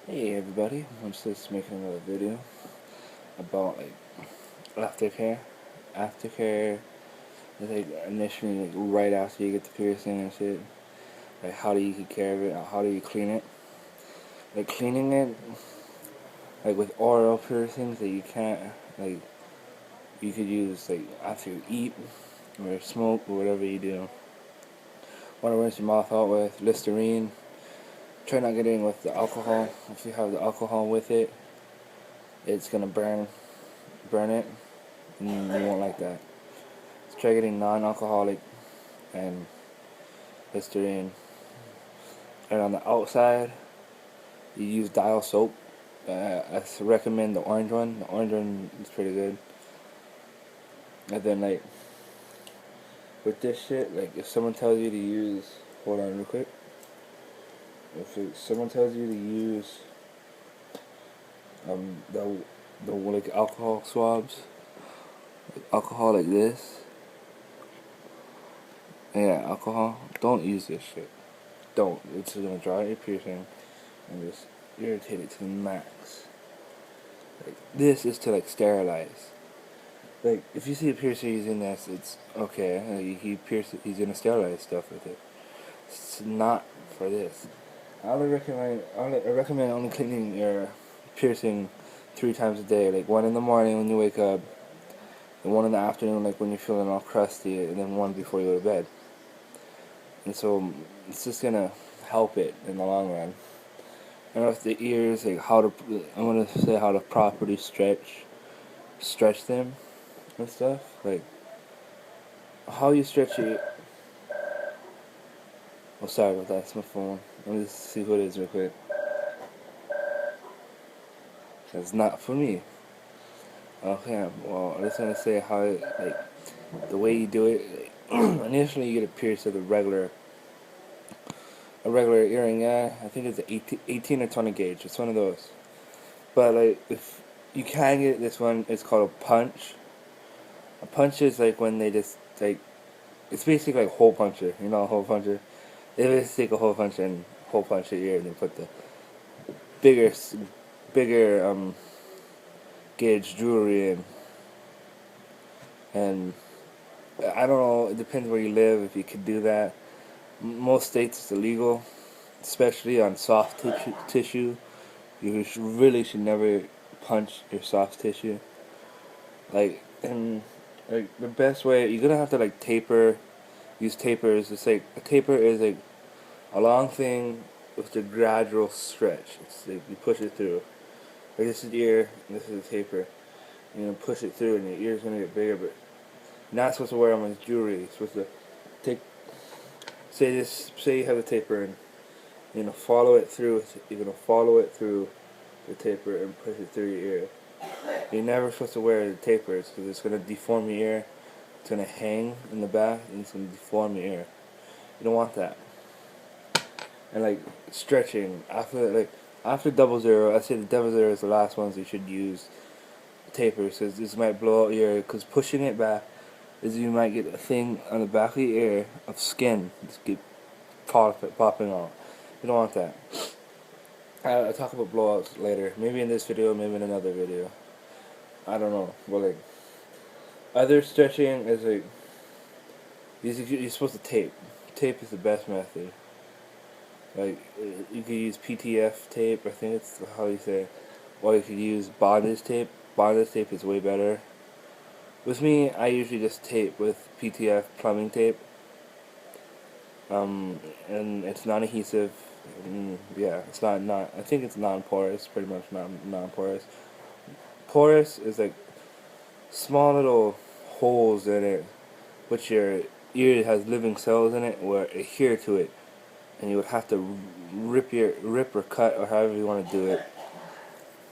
Hey everybody, I'm just making another video about aftercare. Aftercare is initially right after you get the piercing and shit. Like how do you take care of it? How do you clean it? Like cleaning it, like with oral piercings that you can't like you could use like after you eat or smoke or whatever you do. Want to rinse your mouth out with Listerine. Try not getting with the alcohol. If you have the alcohol with it, it's gonna burn it, and you won't like that. Try getting non-alcoholic and Listerine. And on the outside, you use Dial soap. I recommend the orange one. The orange one is pretty good. And then with this shit, if someone tells you to use, hold on real quick. Someone tells you to use the alcohol swabs, alcohol like this. Yeah, alcohol. Don't use this shit. Don't. It's gonna dry your piercing and just irritate it to the max. This is to sterilize. If you see a piercer using this, it's okay. He's gonna sterilize stuff with it. It's not for this. I recommend only cleaning your piercing 3 times a day. Like one in the morning when you wake up, and one in the afternoon, like when you're feeling all crusty, and then one before you go to bed. And so it's just gonna help it in the long run. And with the ears, I'm gonna say how to properly stretch them and stuff. Like how you stretch it. Oh, sorry about that. It's my phone. Let me just see who it is real quick. It's not for me. Okay. Well, I'm just gonna say how the way you do it. Initially, you get a pierce with a regular earring. Yeah, I think it's an 18 or 20 gauge. It's one of those. But if you can get this one, it's called a punch. A punch is when they just it's basically like hole puncher. You know, a hole puncher. They just take a hole puncher and hole punch your ear, and then put the bigger, bigger gauge jewelry in. And I don't know. It depends where you live if you could do that. Most states it's illegal, especially on soft tissue. You really should never punch your soft tissue. And the best way, you're gonna have to taper. Use tapers. It's a taper is a long thing with a gradual stretch. It's like you push it through. Like this is the ear, and this is the taper. You're gonna push it through, and your ear's gonna get bigger. But you're not supposed to wear them as jewelry. You're supposed to take. Say you have a taper, and you're gonna follow it through. You're gonna follow it through the taper and push it through your ear. You're never supposed to wear the tapers because it's gonna deform your ear. It's gonna hang in the back, and it's gonna deform your ear. You don't want that. And stretching after 00, I say the 00 is the last ones you should use tapers because this might blow out your ear. Because pushing it back is you might get a thing on the back of your ear of skin just get popping out. You don't want that. I'll talk about blowouts later. Maybe in this video, maybe in another video. I don't know. But other stretching is you're supposed to tape. Tape is the best method. You could use PTF tape, I think it's how you say it. Or you could use bondage tape. Bondage tape is way better. With me, I usually just tape with PTF plumbing tape. And it's non-adhesive. Yeah, it's not. I think it's non-porous. Pretty much non-porous. Porous is small little holes in it, which your ear has living cells in it, or adhere to it, and you would have to rip or cut or however you want to do it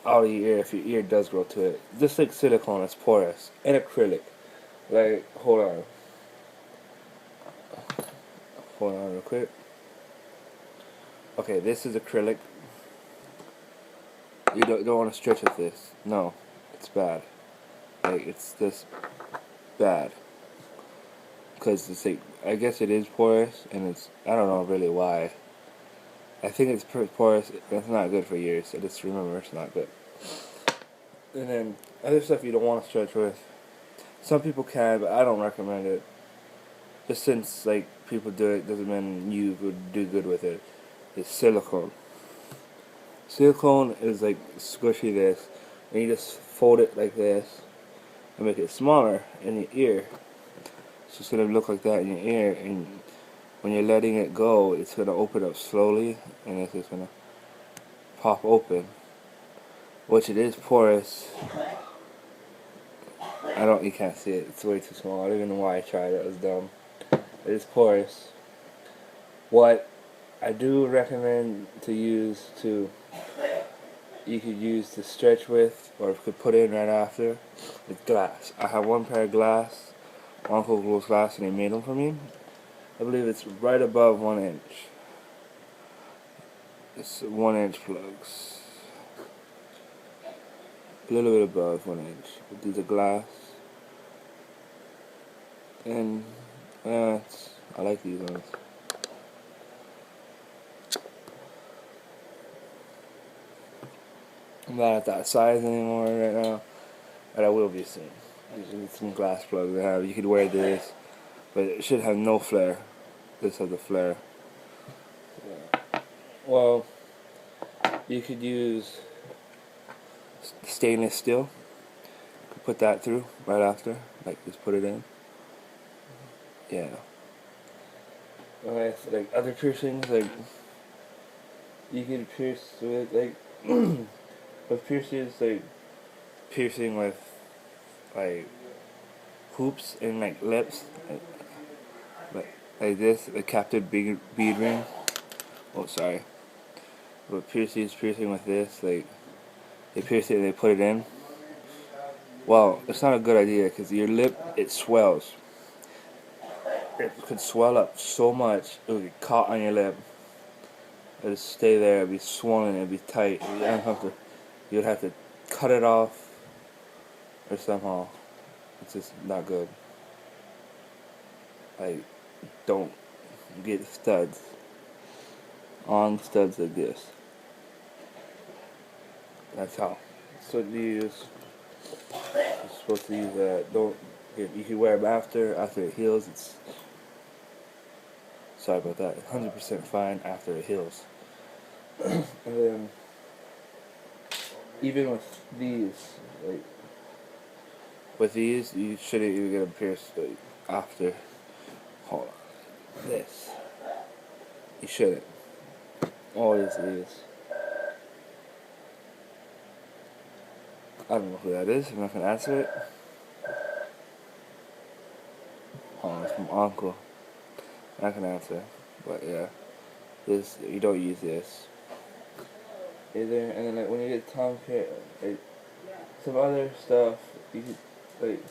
out of your ear if your ear does grow to it. Just like silicone, it's porous and acrylic. Hold on real quick. Okay, this is acrylic. You don't want to stretch with this. No, it's bad. It's just bad because I guess it is porous, and I don't know really why. I think it's porous. It's not good for years. So just remember, it's not good. And then other stuff you don't want to stretch with. Some people can, but I don't recommend it. Just since like people do it doesn't mean you would do good with it. It's silicone. Silicone is like squishy this, and you just fold it like this and make it smaller in your ear. It's just gonna look like that in your ear, and when you're letting it go, it's gonna open up slowly, and it's just gonna pop open. Which it is porous. You can't see it. It's way too small. I don't even know why I tried it. It was dumb. It is porous. What I do recommend to use you could use to stretch with, or you could put in right after, is glass. I have one pair of glass, my uncle goes glass, and he made them for me. I believe it's right above 1 inch. It's 1 inch plugs. A little bit above 1 inch. But these are glass. And I like these ones. I'm not at that size anymore right now, but I will be soon. There's some glass plugs I have. You could wear this, but it should have no flare. This has a flare. Yeah. Well, you could use stainless steel. You could put that through right after, like just put it in. Yeah. Like other piercings, like you could pierce with like with piercings, like piercing with like hoops and like lips, like this, a captive bead ring. Oh, sorry. But piercing with this, like they pierce it and they put it in. Well, it's not a good idea because your lip, it swells. It could swell up so much it would get caught on your lip. It would stay there. It'd be swollen. It'd be tight. You'd have to cut it off or somehow. It's just not good. Like, don't get studs on studs like this. That's how. So you use. You're supposed to use that. Don't. You can wear them after it heals. It's. Sorry about that. 100% fine after it heals. And then, even with these, you shouldn't even get them pierced after. Hold on. This. You shouldn't. Always these. I don't know who that is. I'm not gonna answer it. Oh, it's from Uncle. I'm not gonna answer. But yeah, this you don't use this either. And then like when you get tongue care, like some other stuff, you could like.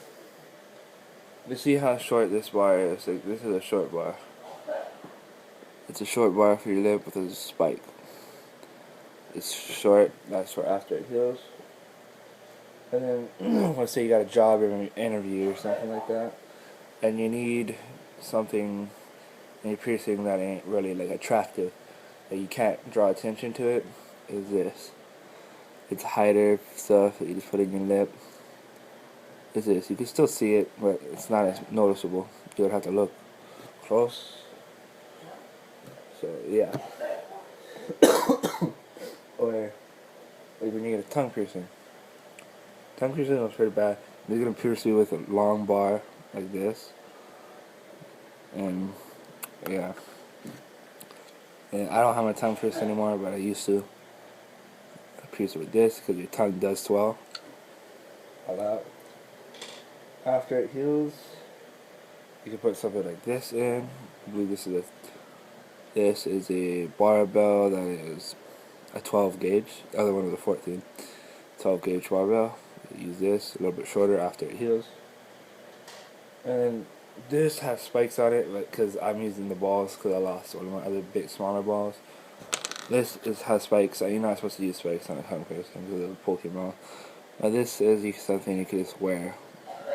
You see how short this bar is? Like this is a short bar. It's a short bar for your lip with a spike. It's short. That's for after it heals. And then let's say you got a job or an interview or something like that, and you need something in your piercing that ain't really like attractive, that you can't draw attention to it, is this. It's hider stuff that you just put in your lip. Is this. You can still see it, but it's not as noticeable. You would have to look close. So yeah. Or like when you get a tongue piercing. Tongue piercing was pretty bad. They're gonna pierce you with a long bar like this. And yeah. And I don't have my tongue pierced anymore, but I used to. I pierce it with this because your tongue does swell a lot. After it heals, you can put something like this in. I believe this is a barbell that is a 12 gauge. The other one is a 14. 12 gauge barbell. Use this a little bit shorter after it heals. And this has spikes on it, because I'm using the balls because I lost one of my other big smaller balls. This has spikes. You're not supposed to use spikes on a tongue piercing because of the Pokemon. Now this is something you could just wear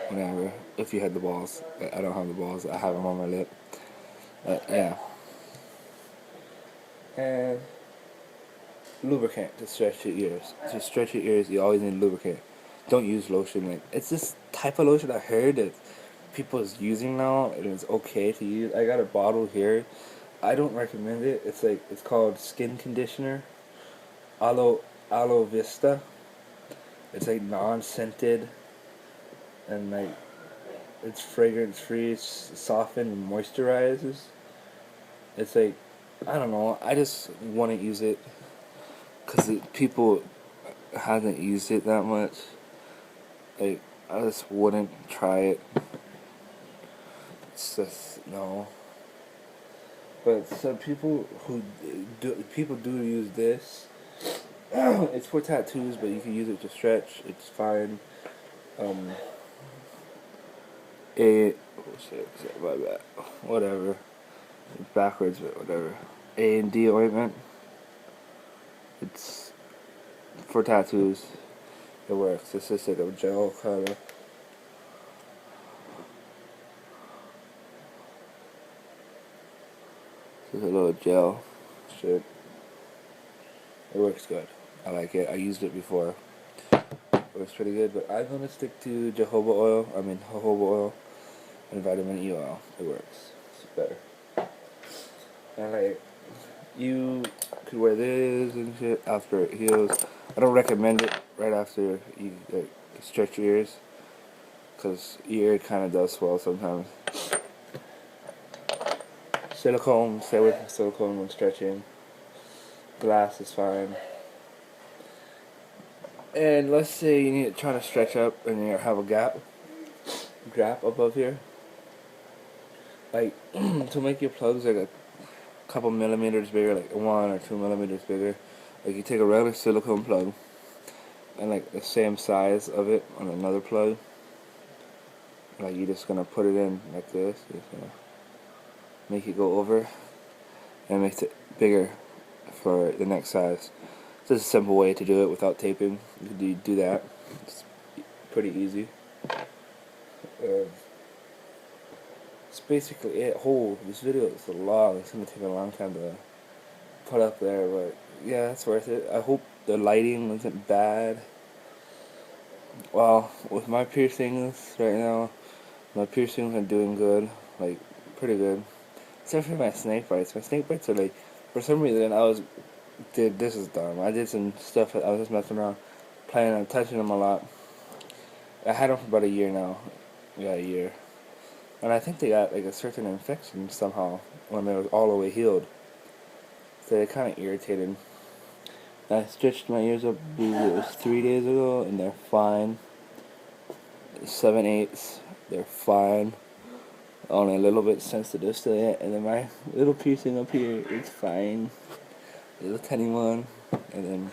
whenever, if you had the balls. I don't have the balls. I have them on my lip. Yeah. And lubricant to stretch your ears. To stretch your ears, you always need lubricant. Don't use lotion. Like, it's this type of lotion I heard that people is using now, and it's okay to use. I got a bottle here. I don't recommend it. It's called skin conditioner, aloe aloe vista. It's like non-scented, and like it's fragrance free. It's softened and moisturizes. It's like, I don't know. I just want to use it because people hasn't used it that much. Like, I just wouldn't try it. It's just no. But some people do use this. It's for tattoos, but you can use it to stretch. It's fine. Um, oh shit, my bad. Whatever. It's backwards, but whatever. A&D ointment. It's for tattoos. It works. It's just like a gel kind of. It's a little gel shit. It works good. I like it. I used it before. It works pretty good, but I'm gonna stick to jojoba oil, and vitamin E oil. It works. It's better. And like, you could wear this and shit after it heals. I don't recommend it right after you like stretch your ears, cause your ear kind of does swell sometimes. Silicone, stay away from silicone when stretching. Glass is fine. And let's say you need to try to stretch up and you have a gap above here. Like, to make your plugs like a couple millimeters bigger, like 1 or 2 millimeters bigger. Like, you take a regular silicone plug and like the same size of it on another plug. Like, you're just gonna put it in like this. Just gonna make it go over and makes it bigger for the next size. It's just a simple way to do it without taping. You can do that. It's pretty easy. It's basically it. This video is so long. It's gonna take a long time to put up there, but yeah, it's worth it. I hope the lighting isn't bad. Well, with my piercings right now, my piercings are doing good, like pretty good. Except for my snake bites. My snake bites are like, for some reason this is dumb. I did some stuff. I was just messing around, playing and touching them a lot. I had them for about a year now. Yeah, a year. And I think they got like a certain infection somehow when they were all the way healed. So they kind of irritated. I stitched my ears up, I believe it was 3 days ago, and they're fine. 7/8, they're fine. Only a little bit sensitive to it. And then my little piercing up here, it's fine. Little tiny one. And then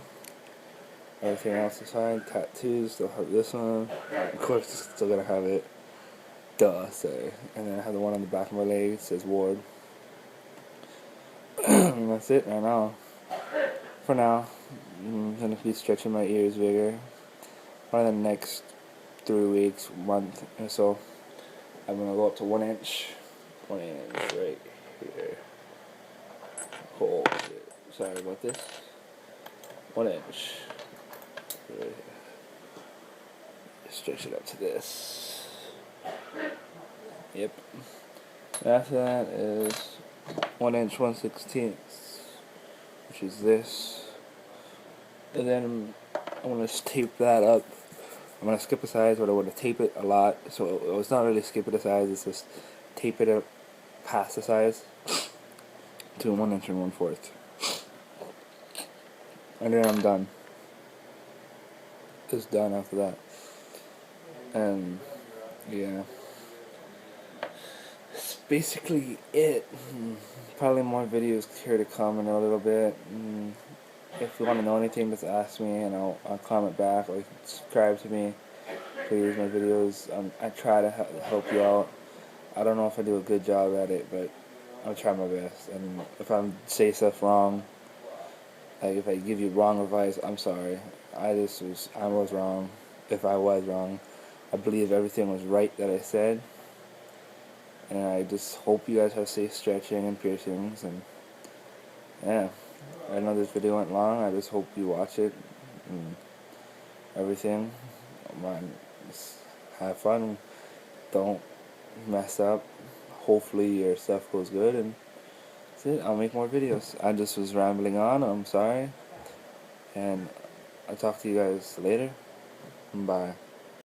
everything else is fine. Tattoos, still have this one. Of course, still gonna have it. Duh, sorry. And then I have the one on the back of my leg. It says Ward. And that's it right now. For now, I'm gonna be stretching my ears bigger. For the next 3 weeks, month or so, I'm gonna go up to 1 inch. 1 inch right here. Oh shit. Sorry about this. 1 inch. Right here. Stretch it up to this. Yep. After that is 1 inch 1/16, which is this. And then I'm gonna tape that up. I'm gonna skip a size, but I want to tape it a lot. So it's not really skipping a size, it's just tape it up past the size to 1 inch and 1/4. And then I'm done. It's done after that. And yeah. That's basically it. Probably more videos here to come in a little bit. If you want to know anything, just ask me and I'll comment back, or subscribe to me. Please, my videos, I try to help you out. I don't know if I do a good job at it, but I'll try my best. And if I say stuff wrong, like if I give you wrong advice, I'm sorry. I was wrong. If I was wrong, I believe everything was right that I said. And I just hope you guys have safe stretching and piercings. And yeah, I know this video went long. I just hope you watch it and everything. Man, just have fun. Don't mess up. Hopefully your stuff goes good, and that's it. I'll make more videos. I just was rambling on. I'm sorry. And I'll talk to you guys later. Bye.